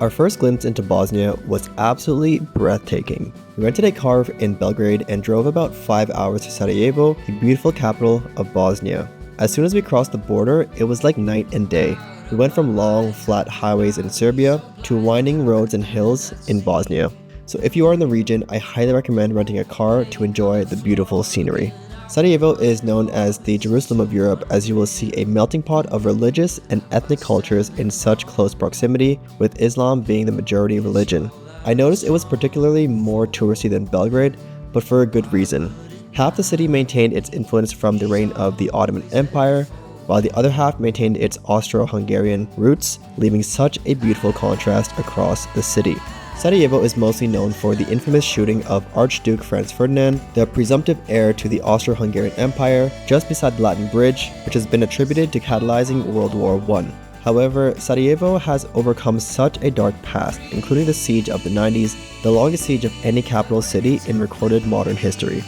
Our first glimpse into Bosnia was absolutely breathtaking. We rented a car in Belgrade and drove about 5 hours to Sarajevo, the beautiful capital of Bosnia. As soon as we crossed the border, it was like night and day. We went from long, flat highways in Serbia to winding roads and hills in Bosnia. So if you are in the region, I highly recommend renting a car to enjoy the beautiful scenery. Sarajevo is known as the Jerusalem of Europe, as you will see a melting pot of religious and ethnic cultures in such close proximity, with Islam being the majority religion. I noticed it was particularly more touristy than Belgrade, but for a good reason. Half the city maintained its influence from the reign of the Ottoman Empire, while the other half maintained its Austro-Hungarian roots, leaving such a beautiful contrast across the city. Sarajevo is mostly known for the infamous shooting of Archduke Franz Ferdinand, the presumptive heir to the Austro-Hungarian Empire, just beside the Latin Bridge, which has been attributed to catalyzing World War I. However, Sarajevo has overcome such a dark past, including the siege of the 90s, the longest siege of any capital city in recorded modern history.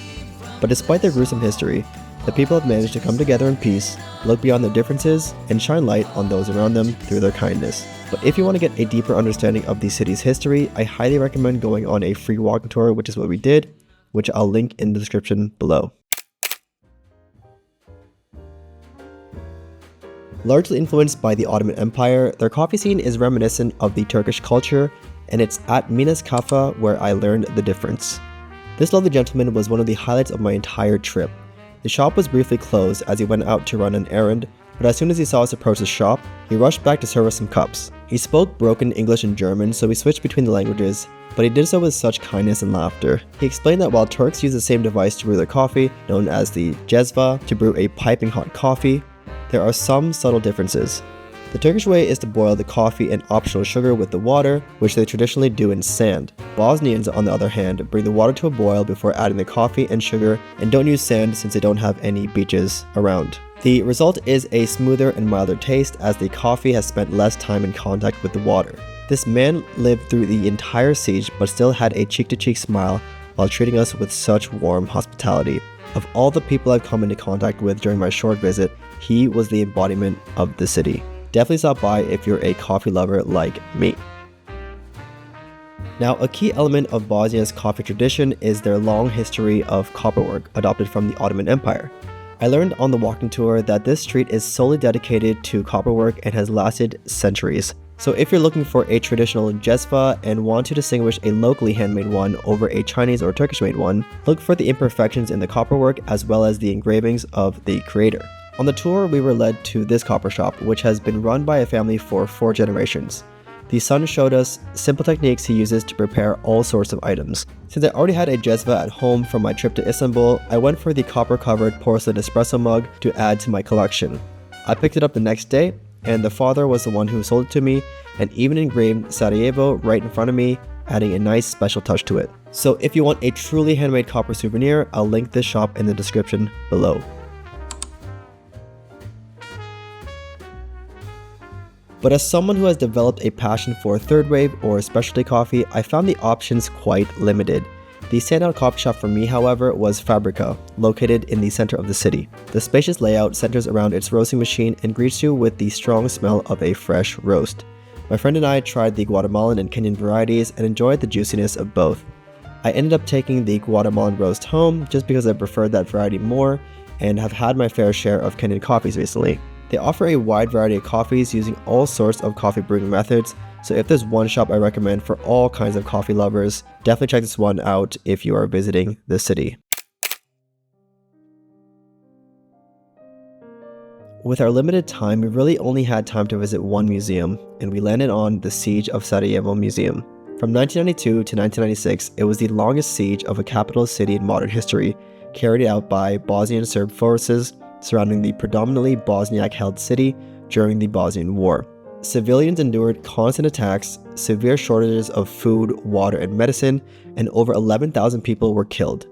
But despite their gruesome history, the people have managed to come together in peace, look beyond their differences, and shine light on those around them through their kindness. But if you want to get a deeper understanding of the city's history, I highly recommend going on a free walking tour, which is what we did, which I'll link in the description below. Largely influenced by the Ottoman Empire, their coffee scene is reminiscent of the Turkish culture, and it's at Minas Cafe where I learned the difference. This lovely gentleman was one of the highlights of my entire trip. The shop was briefly closed as he went out to run an errand, but as soon as he saw us approach the shop, he rushed back to serve us some cups. He spoke broken English and German, so we switched between the languages, but he did so with such kindness and laughter. He explained that while Turks use the same device to brew their coffee, known as the jezva, to brew a piping hot coffee, there are some subtle differences. The Turkish way is to boil the coffee and optional sugar with the water, which they traditionally do in sand. Bosnians, on the other hand, bring the water to a boil before adding the coffee and sugar and don't use sand since they don't have any beaches around. The result is a smoother and milder taste as the coffee has spent less time in contact with the water. This man lived through the entire siege but still had a cheek-to-cheek smile while treating us with such warm hospitality. Of all the people I've come into contact with during my short visit, he was the embodiment of the city. Definitely stop by if you're a coffee lover like me. Now, a key element of Bosnia's coffee tradition is their long history of copperwork, adopted from the Ottoman Empire. I learned on the walking tour that this street is solely dedicated to copperwork and has lasted centuries. So if you're looking for a traditional jezva and want to distinguish a locally handmade one over a Chinese or Turkish made one, look for the imperfections in the copperwork as well as the engravings of the creator. On the tour, we were led to this copper shop, which has been run by a family for 4 generations. The son showed us simple techniques he uses to prepare all sorts of items. Since I already had a jezva at home from my trip to Istanbul, I went for the copper-covered porcelain espresso mug to add to my collection. I picked it up the next day, and the father was the one who sold it to me, and even engraved Sarajevo right in front of me, adding a nice special touch to it. So if you want a truly handmade copper souvenir, I'll link this shop in the description below. But as someone who has developed a passion for third wave or specialty coffee, I found the options quite limited. The standout coffee shop for me, however, was Fabrica, located in the center of the city. The spacious layout centers around its roasting machine and greets you with the strong smell of a fresh roast. My friend and I tried the Guatemalan and Kenyan varieties and enjoyed the juiciness of both. I ended up taking the Guatemalan roast home just because I preferred that variety more and have had my fair share of Kenyan coffees recently. They offer a wide variety of coffees using all sorts of coffee brewing methods, so if there's one shop I recommend for all kinds of coffee lovers, definitely check this one out if you are visiting the city. With our limited time, we really only had time to visit one museum, and we landed on the Siege of Sarajevo Museum. From 1992 to 1996, it was the longest siege of a capital city in modern history, carried out by Bosnian Serb forces surrounding the predominantly Bosniak-held city during the Bosnian War. civilians endured constant attacks, severe shortages of food, water, and medicine, and over 11,000 people were killed.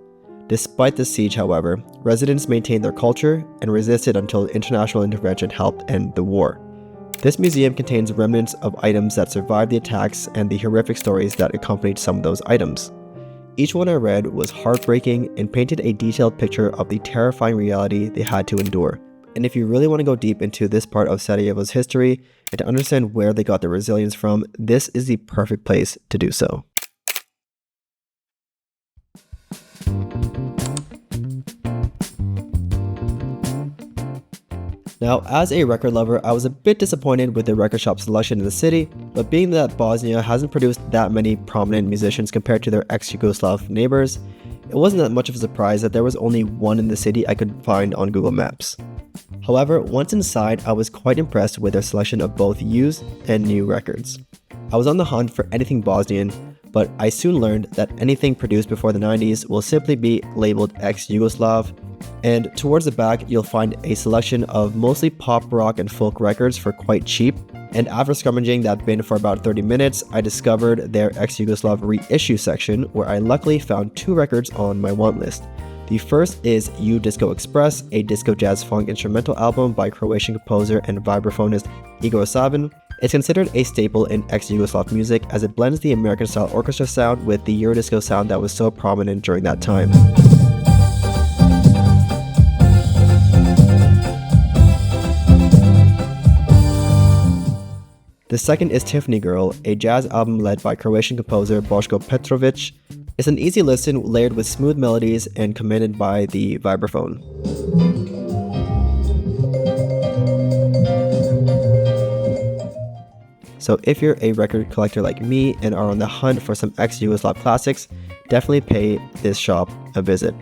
Despite the siege, however, residents maintained their culture and resisted until international intervention helped end the war. This museum contains remnants of items that survived the attacks and the horrific stories that accompanied some of those items. Each one I read was heartbreaking and painted a detailed picture of the terrifying reality they had to endure. And if you really want to go deep into this part of Sarajevo's history and to understand where they got their resilience from, this is the perfect place to do so. Now, as a record lover, I was a bit disappointed with the record shop selection in the city, but being that Bosnia hasn't produced that many prominent musicians compared to their ex-Yugoslav neighbors, it wasn't that much of a surprise that there was only one in the city I could find on Google Maps. However, once inside, I was quite impressed with their selection of both used and new records. I was on the hunt for anything Bosnian, but I soon learned that anything produced before the 90s will simply be labeled ex-Yugoslav, and towards the back you'll find a selection of mostly pop rock and folk records for quite cheap. And after scrummaging that bin for about 30 minutes, I discovered their ex-Yugoslav reissue section, where I luckily found 2 records on my want list. The first is U Disco Express, a disco jazz funk instrumental album by Croatian composer and vibraphonist Igor Savin. It's considered a staple in ex-Yugoslav music as it blends the American-style orchestra sound with the Eurodisco sound that was so prominent during that time. The second is Tiffany Girl, a jazz album led by Croatian composer Boško Petrović. It's an easy listen layered with smooth melodies and commanded by the vibraphone. So if you're a record collector like me and are on the hunt for some ex-Yugoslav classics, definitely pay this shop a visit.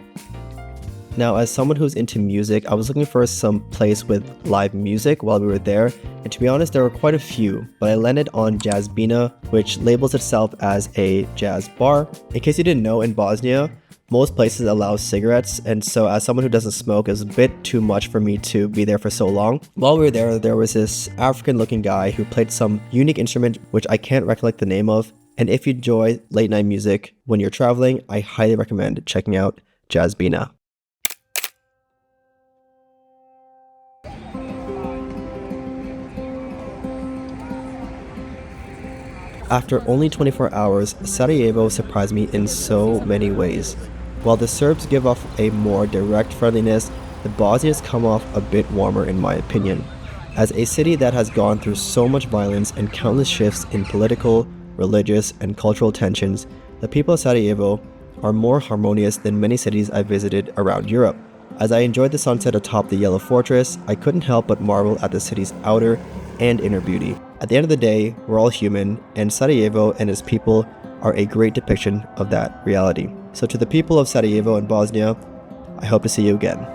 Now, as someone who's into music, I was looking for some place with live music while we were there, and to be honest, there were quite a few, but I landed on Jazzbina, which labels itself as a jazz bar. In case you didn't know, in Bosnia, most places allow cigarettes, and so as someone who doesn't smoke, it was a bit too much for me to be there for so long. While we were there was this African-looking guy who played some unique instrument, which I can't recollect the name of, and if you enjoy late-night music when you're traveling, I highly recommend checking out Jazzbina. After only 24 hours, Sarajevo surprised me in so many ways. While the Serbs give off a more direct friendliness, the Bosnians come off a bit warmer in my opinion. As a city that has gone through so much violence and countless shifts in political, religious, and cultural tensions, the people of Sarajevo are more harmonious than many cities I visited around Europe. As I enjoyed the sunset atop the Yellow Fortress, I couldn't help but marvel at the city's outer and inner beauty. At the end of the day, we're all human, and Sarajevo and its people are a great depiction of that reality. So to the people of Sarajevo and Bosnia, I hope to see you again.